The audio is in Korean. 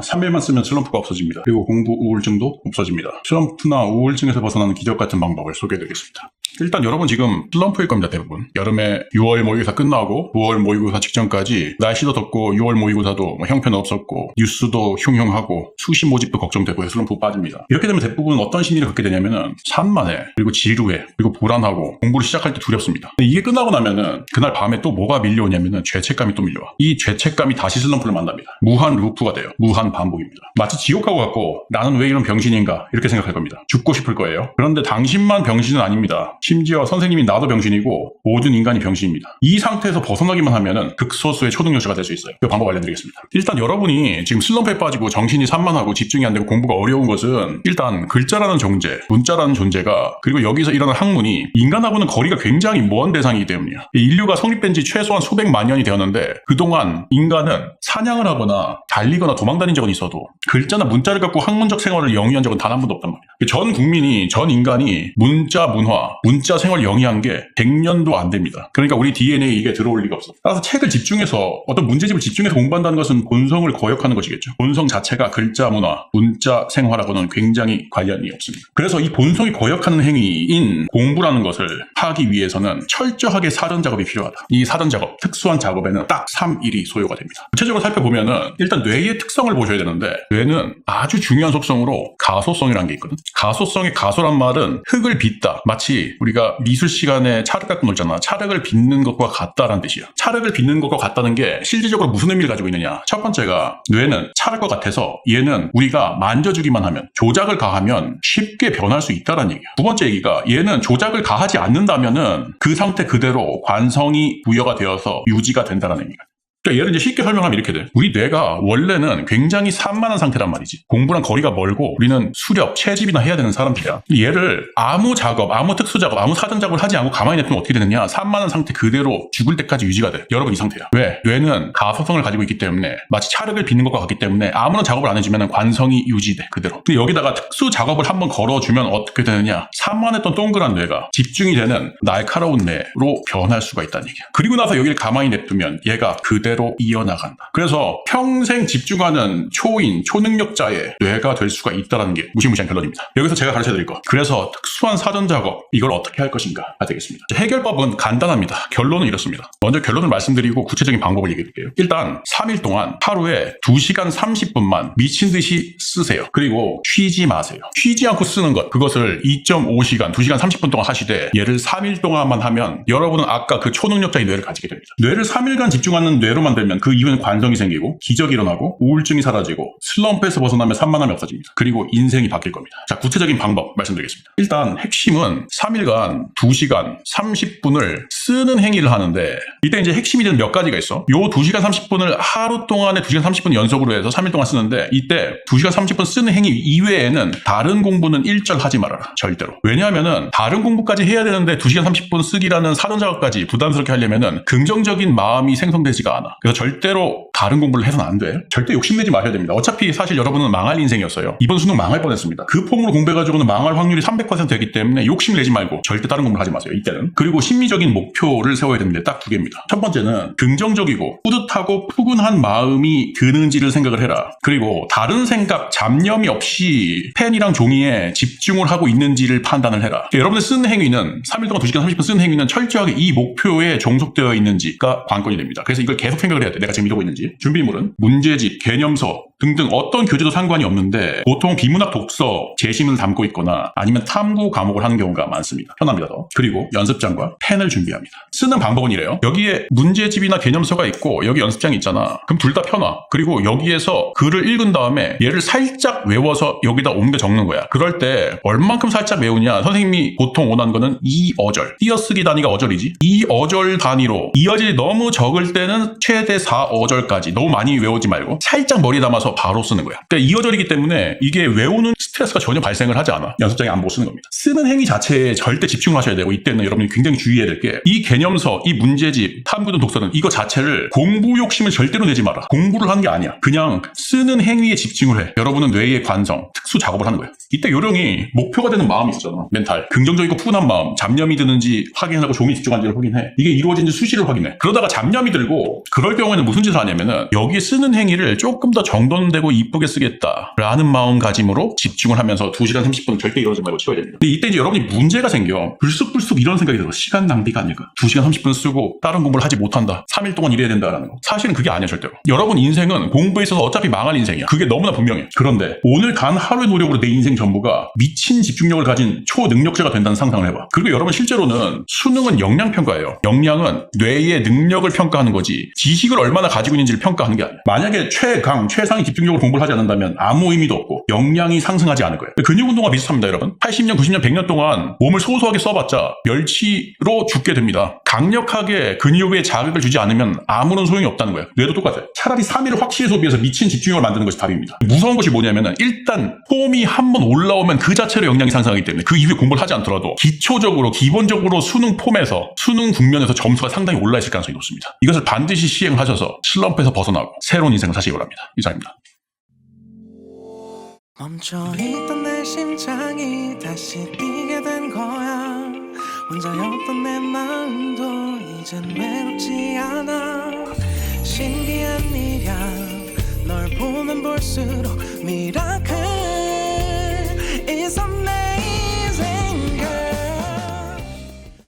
3일만 쓰면 슬럼프가 없어집니다. 그리고 공부 우울증도 없어집니다. 슬럼프나 우울증에서 벗어나는 기적 같은 방법을 소개해드리겠습니다. 일단 여러분 지금 슬럼프일 겁니다. 대부분 여름에 6월 모의고사 끝나고 9월 모의고사 직전까지 날씨도 덥고 6월 모의고사도 형편 없었고 뉴스도 흉흉하고 수시 모집도 걱정되고 해서 슬럼프 빠집니다. 이렇게 되면 대부분 어떤 심리를 갖게 되냐면은 산만해, 그리고 지루해, 그리고 불안하고 공부를 시작할 때 두렵습니다. 이게 끝나고 나면은 그날 밤에 또 뭐가 밀려오냐면은 죄책감이 또 밀려와. 이 죄책감이 다시 슬럼프를 만납니다. 무한 루프가 돼요. 무한 반복입니다. 마치 지옥하고 같고 나는 왜 이런 병신인가 이렇게 생각할 겁니다. 죽고 싶을 거예요. 그런데 당신만 병신은 아닙니다. 심지어 선생님이 나도 병신이고 모든 인간이 병신입니다. 이 상태에서 벗어나기만 하면은 극소수의 초능력자가 될 수 있어요. 그 방법 알려드리겠습니다. 일단 여러분이 지금 슬럼프에 빠지고 정신이 산만하고 집중이 안 되고 공부가 어려운 것은 일단 글자라는 존재, 문자라는 존재가, 그리고 여기서 일어난 학문이 인간하고는 거리가 굉장히 먼 대상이기 때문이에요. 인류가 성립된 지 최소한 수백만 년이 되었는데 그동안 인간은 사냥을 하거나 달리거나 도망다닌 적은 있어도 글자나 문자를 갖고 학문적 생활을 영위한 적은 단 한 번도 없단 말이에요. 전 국민이, 전 인간이 문자 문화, 문자 생활을 영위한 게 100년도 안 됩니다. 그러니까 우리 DNA에 이게 들어올 리가 없어. 따라서 책을 집중해서 어떤 문제집을 집중해서 공부한다는 것은 본성을 거역하는 것이겠죠. 본성 자체가 글자 문화, 문자 생활하고는 굉장히 관련이 없습니다. 그래서 이 본성이 거역하는 행위인 공부라는 것을 하기 위해서는 철저하게 사전 작업이 필요하다. 이 사전 작업, 특수한 작업에는 딱 3일이 소요가 됩니다. 구체적으로 살펴보면은 일단 뇌의 특성을 보셔야 되는데, 뇌는 아주 중요한 속성으로 가소성이라는 게 있거든. 가소성의 가소란 말은 흙을 빚다. 마치 우리가 미술 시간에 찰흙 갖고 놀잖아. 찰흙을 빚는 것과 같다라는 뜻이야. 찰흙을 빚는 것과 같다는 게 실질적으로 무슨 의미를 가지고 있느냐. 첫 번째가 뇌는 찰흙과 같아서 얘는 우리가 만져주기만 하면, 조작을 가하면 쉽게 변할 수 있다는 얘기야. 두 번째 얘기가 얘는 조작을 가하지 않는다면은 그 상태 그대로 관성이 부여가 되어서 유지가 된다는 얘기가. 그러니까 얘를 이제 쉽게 설명하면 이렇게 돼. 우리 뇌가 원래는 굉장히 산만한 상태란 말이지. 공부랑 거리가 멀고 우리는 수렵, 채집이나 해야 되는 사람들이야. 얘를 아무 작업, 아무 특수 작업, 아무 사전 작업을 하지 않고 가만히 냅두면 어떻게 되느냐. 산만한 상태 그대로 죽을 때까지 유지가 돼. 여러분 이 상태야. 왜? 뇌는 가소성을 가지고 있기 때문에, 마치 찰흙을 빚는 것과 같기 때문에 아무런 작업을 안 해주면 관성이 유지돼. 그대로. 근데 여기다가 특수 작업을 한번 걸어주면 어떻게 되느냐. 산만했던 동그란 뇌가 집중이 되는 날카로운 뇌로 변할 수가 있다는 얘기야. 그리고 나서 여기를 가만히 냅두면 얘가 그대로 이어나간다. 그래서 평생 집중하는 초인, 초능력자의 뇌가 될 수가 있다는 게 무시무시한 결론입니다. 여기서 제가 가르쳐드릴 것, 그래서 특수한 사전 작업, 이걸 어떻게 할 것인가가 되겠습니다. 해결법은 간단합니다. 결론은 이렇습니다. 먼저 결론을 말씀드리고 구체적인 방법을 얘기해드릴게요. 일단 3일 동안 하루에 2시간 30분만 미친 듯이 쓰세요. 그리고 쉬지 마세요. 쉬지 않고 쓰는 것, 그것을 2.5시간, 2시간 30분 동안 하시되 얘를 3일 동안만 하면 여러분은 아까 그 초능력자의 뇌를 가지게 됩니다. 뇌를 3일간 집중하는 뇌로 만들면 그 이후에는 관성이 생기고 기적이 일어나고 우울증이 사라지고 슬럼프에서 벗어나면 산만함이 없어집니다. 그리고 인생이 바뀔 겁니다. 자, 구체적인 방법 말씀드리겠습니다. 일단 핵심은 3일간 2시간 30분을 쓰는 행위를 하는데, 이때 이제 핵심이 되는 몇 가지가 있어. 요 2시간 30분을 하루 동안에 2시간 30분 연속으로 해서 3일 동안 쓰는데, 이때 2시간 30분 쓰는 행위 이외에는 다른 공부는 일절 하지 말아라. 절대로. 왜냐하면은 다른 공부까지 해야 되는데 2시간 30분 쓰기라는 사전 작업까지 부담스럽게 하려면은 긍정적인 마음이 생성되지가 않아. 그래서 절대로 다른 공부를 해서는 안 돼. 절대 욕심내지 마셔야 됩니다. 어차피 사실 여러분은 망할 인생이었어요. 이번 수능 망할 뻔했습니다. 그 폼으로 공부해가지고는 망할 확률이 300% 되기 때문에 욕심 내지 말고 절대 다른 공부를 하지 마세요. 이때는. 그리고 심리적인 목표를 세워야 되는데 딱 2개입니다. 첫 번째는 긍정적이고 뿌듯하고 푸근한 마음이 드는지를 생각을 해라. 그리고 다른 생각, 잡념이 없이 펜이랑 종이에 집중을 하고 있는지를 판단을 해라. 여러분들 쓰는 행위는 3일 동안 2시간 30분 쓰는 행위는 철저하게 이 목표에 종속되어 있는지가 관건이 됩니다. 그래서 이걸 계속 생각을 해야 돼. 내가 지금 이러고 있는지. 준비물은 문제집, 개념서 등등 어떤 교재도 상관이 없는데 보통 비문학 독서, 재심을 담고 있거나 아니면 탐구 과목을 하는 경우가 많습니다. 편합니다. 더. 그리고 연습장과 펜을 준비합니다. 쓰는 방법은 이래요. 여기에 문제집이나 개념서가 있고 여기 연습장이 있잖아. 그럼 둘 다 펴놔. 그리고 여기에서 글을 읽은 다음에 얘를 살짝 외워서 여기다 옮겨 적는 거야. 그럴 때 얼만큼 살짝 외우냐. 선생님이 보통 원하는 거는 2어절. 띄어쓰기 단위가 어절이지. 2어절 단위로, 이어질이 너무 적을 때는 최대 4어절까지. 너무 많이 외우지 말고 살짝 머리에 담아서 바로 쓰는 거야. 그러니까 2어절이기 때문에 이게 외우는 스트레스가 전혀 발생을 하지 않아. 연습장에 안 보고 쓰는 겁니다. 쓰는 행위 자체에 절대 집중을 하셔야 되고, 이때는 여러분이 굉장히 주의해야 될 게, 이 개념서, 이 문제집, 탐구든 독서든 이거 자체를 공부 욕심을 절대로 내지 마라. 공부를 하는 게 아니야. 그냥 쓰는 행위에 집중을 해. 여러분은 뇌의 관성, 특수 작업을 하는 거야. 이때 요령이 목표가 되는 마음이 있잖아. 멘탈. 긍정적이고 푸근한 마음, 잡념이 드는지 확인하고 종이 집중한지를 확인해. 이게 이루어진지 수시를 확인해. 그러다가 잡념이 들고, 그럴 경우에는 무슨 짓을 하냐면은 여기에 쓰는 행위를 조금 더 정도 정돈되고 이쁘게 쓰겠다 라는 마음가짐으로 집중을 하면서 2시간 30분은 절대 이러지 말고 치워야 됩니다. 근데 이때 이제 여러분이 문제가 생겨. 불쑥불쑥 이런 생각이 들어. 시간 낭비가 아닐까. 2시간 30분 쓰고 다른 공부를 하지 못한다. 3일 동안 일해야 된다라는 거. 사실은 그게 아니야 절대로. 여러분 인생은 공부에 있어서 어차피 망할 인생이야. 그게 너무나 분명해. 그런데 오늘 단 하루의 노력으로 내 인생 전부가 미친 집중력을 가진 초능력자가 된다는 상상을 해봐. 그리고 여러분 실제로는 수능은 역량평가예요. 역량은 뇌의 능력을 평가하는 거지 지식을 얼마나 가지고 있는지를 평가하는 게 아니야. 만약에 최상위 집중력으로 공부를 하지 않는다면 아무 의미도 없고 역량이 상승하지 않을 거예요. 근육운동과 비슷합니다 여러분. 80년, 90년, 100년 동안 몸을 소소하게 써봤자 멸치로 죽게 됩니다. 강력하게 근육에 자극을 주지 않으면 아무런 소용이 없다는 거예요. 뇌도 똑같아요. 차라리 3일을 확실히 소비해서 미친 집중력을 만드는 것이 답입니다. 무서운 것이 뭐냐면은 일단 폼이 한번 올라오면 그 자체로 역량이 상승하기 때문에 그 이후에 공부를 하지 않더라도 기본적으로 수능 폼에서 수능 국면에서 점수가 상당히 올라있을 가능성이 높습니다. 이것을 반드시 시행을 하셔서 슬럼프에서 벗어나고 새로운 인생을 사시기 바랍니다. 이상입니다. 멈춰있던 내 심장이 다시 뛰게 된 거야. 혼자였던 내 마음도 이젠 외롭지 않아. 신기한 일이야. 널 보면 볼수록 미라클 is a